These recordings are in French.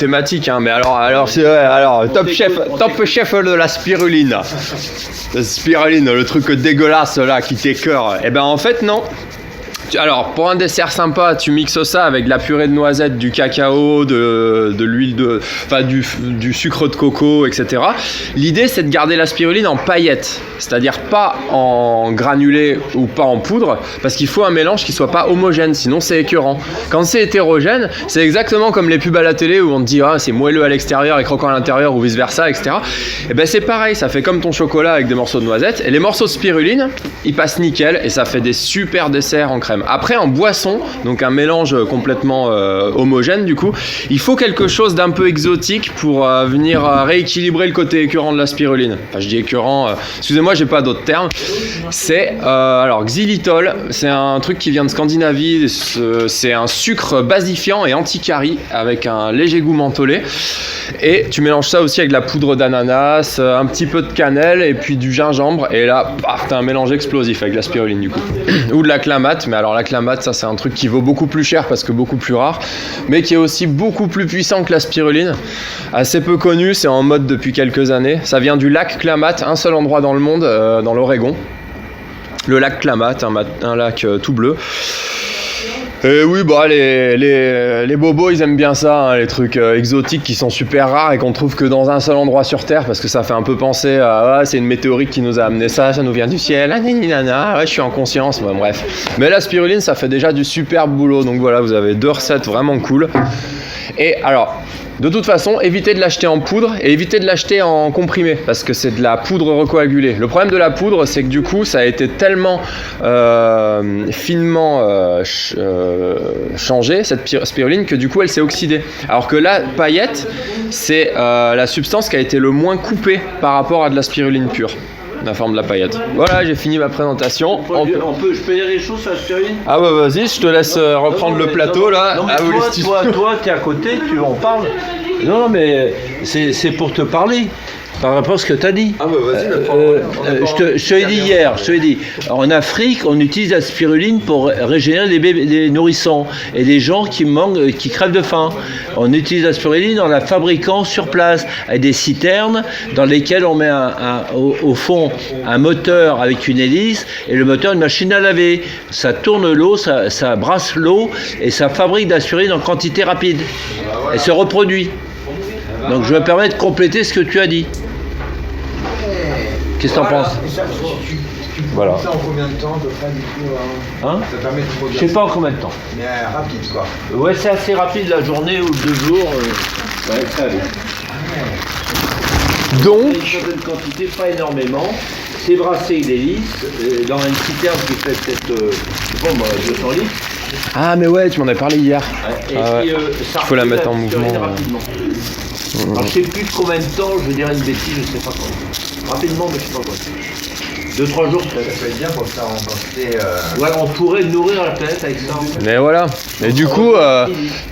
thématique, hein, mais alors top chef de la spiruline. La spiruline, le truc dégueulasse là qui t'écœure. Eh ben en fait non. Alors pour un dessert sympa, tu mixes ça avec de la purée de noisettes, du cacao, de l'huile du sucre de coco, etc. L'idée c'est de garder la spiruline en paillettes, c'est-à-dire pas en granulé ou pas en poudre, parce qu'il faut un mélange qui soit pas homogène, sinon c'est écœurant. Quand c'est hétérogène, c'est exactement comme les pubs à la télé où on te dit c'est moelleux à l'extérieur et croquant à l'intérieur ou vice versa, etc. Et ben c'est pareil, ça fait comme ton chocolat avec des morceaux de noisettes, et les morceaux de spiruline, ils passent nickel et ça fait des super desserts en crème. Après en boisson, donc un mélange complètement homogène du coup, il faut quelque chose d'un peu exotique pour venir rééquilibrer le côté écœurant de la spiruline. Enfin je dis écœurant, excusez-moi j'ai pas d'autres termes. C'est alors xylitol, c'est un truc qui vient de Scandinavie, c'est un sucre basifiant et anti-carie avec un léger goût mentholé. Et tu mélanges ça aussi avec de la poudre d'ananas, un petit peu de cannelle et puis du gingembre, et là t'as un mélange explosif avec la spiruline du coup. Ou de la clamate, mais alors la clamate ça c'est un truc qui vaut beaucoup plus cher parce que beaucoup plus rare, mais qui est aussi beaucoup plus puissant que la spiruline, assez peu connu, c'est en mode depuis quelques années. Ça vient du lac Klamath, un seul endroit dans le monde, dans l'Oregon, le lac Klamath, un lac tout bleu. Et oui, les bobos, ils aiment bien ça, hein, les trucs exotiques qui sont super rares et qu'on trouve que dans un seul endroit sur Terre, parce que ça fait un peu penser à c'est une météorite qui nous a amené ça nous vient du ciel, ouais, je suis en conscience, bref. Mais la spiruline, ça fait déjà du super boulot, donc voilà, vous avez 2 recettes vraiment cool. Et alors, de toute façon, évitez de l'acheter en poudre et évitez de l'acheter en comprimé parce que c'est de la poudre recoagulée. Le problème de la poudre, c'est que du coup, ça a été tellement finement changé, cette spiruline, que du coup, elle s'est oxydée. Alors que la paillette, c'est la substance qui a été le moins coupée par rapport à de la spiruline pure. La forme de la paillette. Voilà, j'ai fini ma présentation. Je peux dire les choses sur la spiruline ? Ah bah vas-y, je te laisse reprendre le plateau là. Non, mais toi, t'es à côté, tu en parles. Non, mais c'est pour te parler. Par rapport à ce que tu as dit. Ah bah vas-y, je te l'ai dit hier, en Afrique, on utilise la spiruline pour régénérer les nourrissons et les gens qui crèvent de faim. On utilise la spiruline en la fabriquant sur place, avec des citernes dans lesquelles on met au fond un moteur avec une hélice et le moteur une machine à laver. Ça tourne l'eau, ça brasse l'eau et ça fabrique de la spiruline en quantité rapide. Elle se reproduit. Donc je me permets de compléter ce que tu as dit. Qu'est-ce que t'en penses ? Voilà. Ça en combien de temps, de faire du coup hein ? Ça permet de produire. Je sais pas en combien de temps. Mais rapide quoi. Ouais, c'est assez rapide, la journée ou 2 jours. Ouais, très vite. Donc, une certaine quantité, pas énormément. C'est brassé avec des lisse dans une citerne qui fait peut-être 200 litres. ah mais ouais, tu m'en as parlé hier. Et Ah puis, ouais. ça faut la mettre en refait mouvement. rapidement. Alors, je sais plus de combien de temps, je dirais une bêtise, je sais pas quand. Rapidement, mais je sais pas quoi. 2-3 jours peut-être. Ça peut être bien pour faire en quantité. Ouais, on pourrait nourrir la planète avec ça. Mais voilà. Et du coup,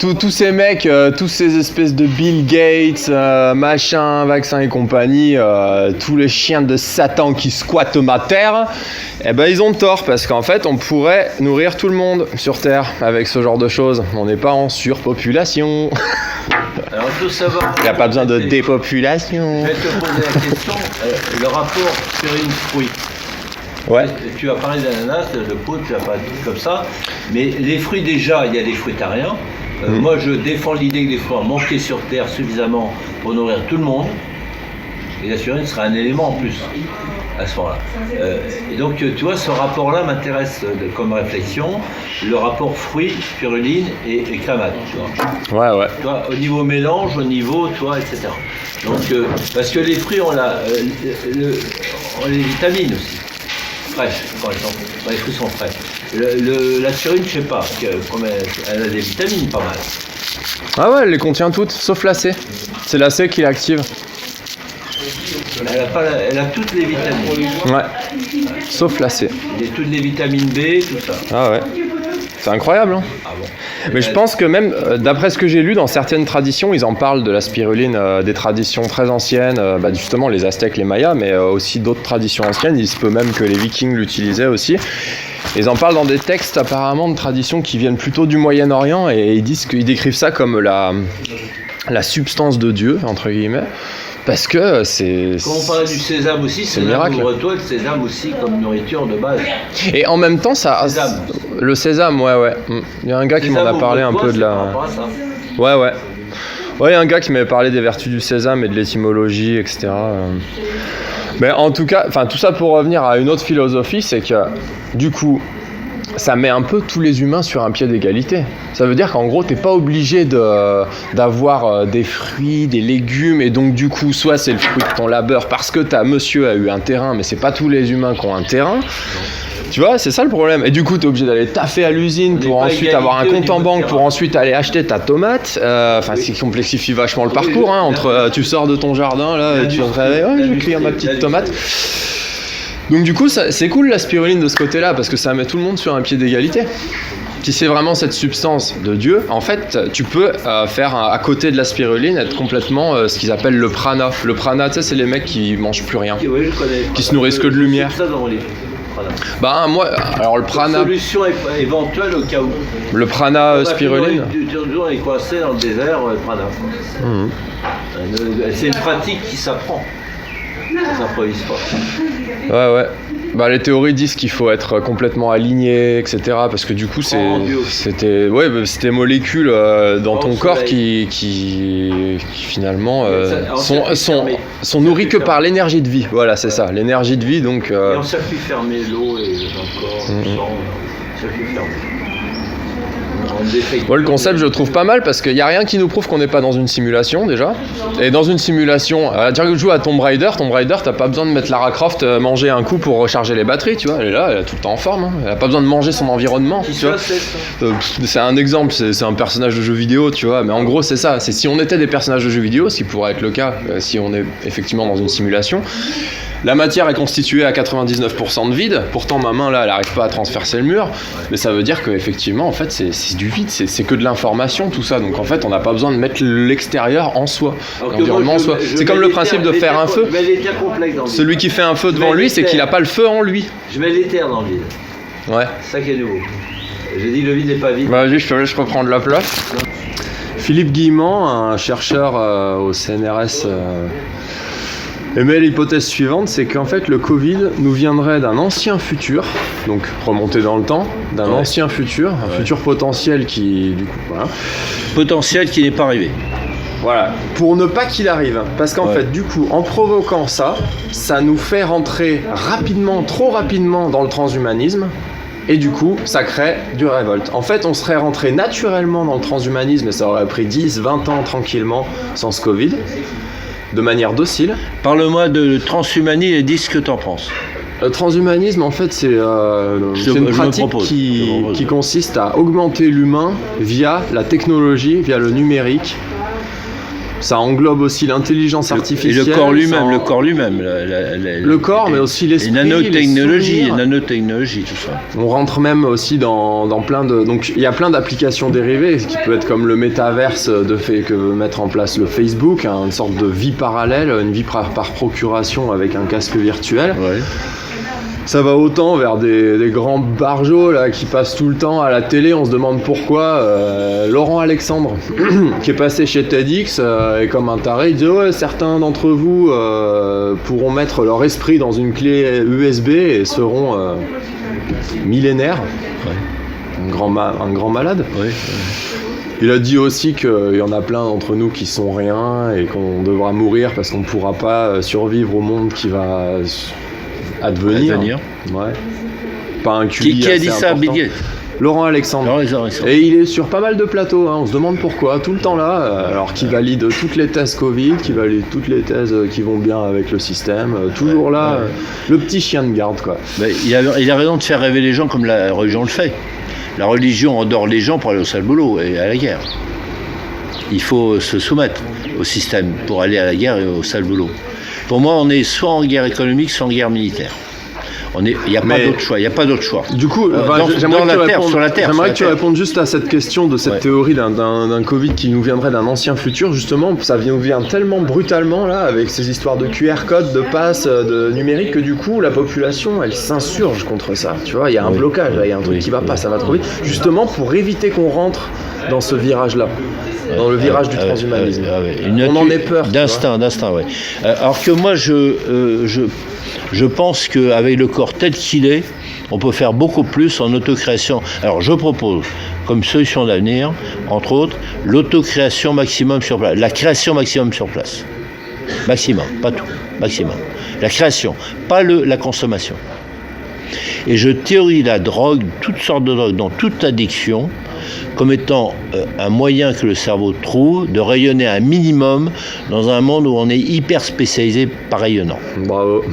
tous ces mecs, tous ces espèces de Bill Gates, machin, vaccin et compagnie, tous les chiens de Satan qui squattent ma terre, eh ben ils ont tort parce qu'en fait, on pourrait nourrir tout le monde sur Terre avec ce genre de choses. On n'est pas en surpopulation. Alors il faut savoir. Il n'y a pas besoin de dépopulation. Je vais te poser la question, le rapport spiruline-fruit. Ouais. Tu as parlé d'ananas, de peau, tu as pas dit comme ça, mais les fruits déjà, il y a des fruitariens. Moi je défends l'idée que les fruits en manquaient sur Terre suffisamment pour nourrir tout le monde. Et la spiruline sera un élément en plus à ce moment-là. Et donc tu vois, ce rapport-là m'intéresse comme réflexion, le rapport fruit, spiruline et clamate. Ouais. Tu vois, au niveau mélange, au niveau, etc. Donc, parce que les fruits ont les vitamines aussi, fraîches, quand les fruits sont frais. La spiruline, je sais pas, elle a des vitamines pas mal. Ah ouais, elle les contient toutes, sauf la C. C'est la C qui l'active. Elle a toutes les vitamines. Ouais, sauf la C. Et toutes les vitamines B, tout ça. Ah ouais. C'est incroyable, hein. Ah bon. Mais je pense que même, d'après ce que j'ai lu, dans certaines traditions, ils en parlent de la spiruline, des traditions très anciennes, justement les Aztèques, les Mayas, mais aussi d'autres traditions anciennes. Il se peut même que les Vikings l'utilisaient aussi. Ils en parlent dans des textes apparemment de traditions qui viennent plutôt du Moyen-Orient et ils disent qu'ils décrivent ça comme la substance de Dieu, entre guillemets, parce que c'est... Quand on parlait du sésame aussi, c'est c'est miracle. ouvre-toi le sésame aussi comme nourriture de base. Et en même temps, ça... Sésame. Le sésame, ouais. Il y a un gars qui m'en a parlé un peu de la... Ouais. Ouais, il y a un gars qui m'avait parlé des vertus du sésame et de l'étymologie, etc. Mais en tout cas, tout ça pour revenir à une autre philosophie, c'est que du coup, ça met un peu tous les humains sur un pied d'égalité. Ça veut dire qu'en gros, t'es pas obligé d'avoir des fruits, des légumes, et donc du coup, soit c'est le fruit de ton labeur parce que monsieur a eu un terrain, mais c'est pas tous les humains qui ont un terrain. Tu vois, c'est ça le problème. Et du coup, t'es obligé d'aller taffer à l'usine pour ensuite avoir un compte en banque, pour ensuite aller acheter ta tomate. Ce qui complexifie vachement le parcours. Entre tu sors de ton jardin, là, et tu réveilles, je vais cueillir ma petite tomate. Donc du coup, c'est cool la spiruline de ce côté-là, parce que ça met tout le monde sur un pied d'égalité. Si c'est vraiment cette substance de Dieu, en fait, tu peux faire à côté de la spiruline, être complètement ce qu'ils appellent le prana. Le prana, tu sais, c'est les mecs qui mangent plus rien, Oui, je connais. qui se nourrissent que de lumière. Ça dans mon livre. Prana. Moi, alors le prana, Solution éventuelle au cas où. le prana spiruline. Toujours est coincé dans le désert, prana. C'est une pratique qui s'apprend. Ça s'improvise pas. Ouais. Les théories disent qu'il faut être complètement aligné, etc. Parce que du coup, c'est tes molécules dans ton corps qui finalement sont nourries que par l'énergie de vie. Voilà, c'est ça, l'énergie de vie. Donc, Et en circuit fermé, l'eau et le corps, le sang, circuit fermé. Moi, le concept, je le trouve pas mal parce qu'il n'y a rien qui nous prouve qu'on n'est pas dans une simulation déjà. Et dans une simulation, dire que tu joues à Tomb Raider, t'as pas besoin de mettre Lara Croft manger un coup pour recharger les batteries, tu vois. Elle est là, elle est tout le temps en forme. Elle a pas besoin de manger son environnement, tu vois. C'est un exemple, c'est un personnage de jeu vidéo, tu vois. Mais en gros, c'est ça. C'est si on était des personnages de jeux vidéo, ce qui pourrait être le cas si on est effectivement dans une simulation. La matière est constituée à 99% de vide, pourtant ma main là elle n'arrive pas à transpercer le mur, mais ça veut dire qu'effectivement en fait c'est du vide, c'est que de l'information tout ça, donc en fait on n'a pas besoin de mettre l'extérieur en soi, l'environnement en soi. C'est comme le principe de faire un feu. Je mets l'éther complexe dans le vide. Celui qui fait un feu devant lui, c'est qu'il n'a pas le feu en lui. Je mets l'éther dans le vide. Ouais. C'est ça qui est nouveau. J'ai dit le vide n'est pas vide. Vas-y, je te laisse reprendre la place. Philippe Guillemant, un chercheur au CNRS, émet l'hypothèse suivante, c'est qu'en fait le Covid nous viendrait d'un ancien futur, donc remonté dans le temps, d'un ancien futur, un futur potentiel qui, du coup, voilà. Potentiel qui n'est pas arrivé. Voilà, pour ne pas qu'il arrive. Parce qu'en fait, du coup, en provoquant ça, ça nous fait rentrer rapidement, trop rapidement dans le transhumanisme. Et du coup, ça crée du révolte. En fait, on serait rentré naturellement dans le transhumanisme et ça aurait pris 10, 20 ans tranquillement sans ce Covid. De manière docile. Parle-moi de transhumanisme et dis ce que t'en penses. Le transhumanisme, en fait, c'est une pratique qui consiste à augmenter l'humain via la technologie, via le numérique. Ça englobe aussi l'intelligence artificielle. Et le corps lui-même, le corps, mais aussi l'esprit, les nanotechnologie, tout ça. On rentre même aussi dans plein de... Donc il y a plein d'applications dérivées, qui peut être comme le métaverse que veut mettre en place le Facebook, une sorte de vie parallèle, une vie par procuration avec un casque virtuel. Ouais. Ça va autant vers des grands barjots là, qui passent tout le temps à la télé, on se demande pourquoi. Laurent Alexandre, qui est passé chez TEDx, et comme un taré, il dit certains d'entre vous pourront mettre leur esprit dans une clé USB et seront millénaires. Ouais. Un grand malade. Ouais. Il a dit aussi qu'il y en a plein d'entre nous qui sont rien et qu'on devra mourir parce qu'on ne pourra pas survivre au monde qui va... Advenir. Ouais. Pas un QI qui a dit ça, Bill? Laurent Alexandre. Et il est sur pas mal de plateaux, on se demande pourquoi, tout le temps là, alors qu'il valide toutes les thèses Covid, qui valide toutes les thèses qui vont bien avec le système, toujours là, le petit chien de garde quoi. Il a raison de faire rêver les gens comme la religion le fait. La religion endort les gens pour aller au sale boulot et à la guerre. Il faut se soumettre au système pour aller à la guerre et au sale boulot. Pour moi, on est soit en guerre économique, soit en guerre militaire. Il n'y a pas Mais- d'autre choix. Il n'y a pas d'autre choix. Du coup, dans la Terre, sur la Terre. J'aimerais sur que tu la Terre. répondes juste à cette question de cette Ouais. théorie d'un Covid qui nous viendrait d'un ancien futur. Justement, ça nous vient tellement brutalement là, avec ces histoires de QR code, de passe, de numérique, que du coup, la population, elle s'insurge contre ça. Tu vois, il y a un Oui. blocage, là, il y a un truc Oui. qui va pas, ça va trop vite. Justement, pour éviter qu'on rentre dans ce virage-là, dans le virage du transhumanisme. On en est peur. tu D'instinct, ouais. Alors que moi, je pense qu'avec le corps tel qu'il est, on peut faire beaucoup plus en autocréation. Alors je propose, comme solution d'avenir, entre autres, l'autocréation maximum sur place, la création maximum sur place. Maximum, pas tout, maximum. La création, pas la consommation. Et je théorise la drogue, toutes sortes de drogues, dans toute addiction, comme étant un moyen que le cerveau trouve de rayonner un minimum dans un monde où on est hyper spécialisé par rayonnant. vois. Bravo.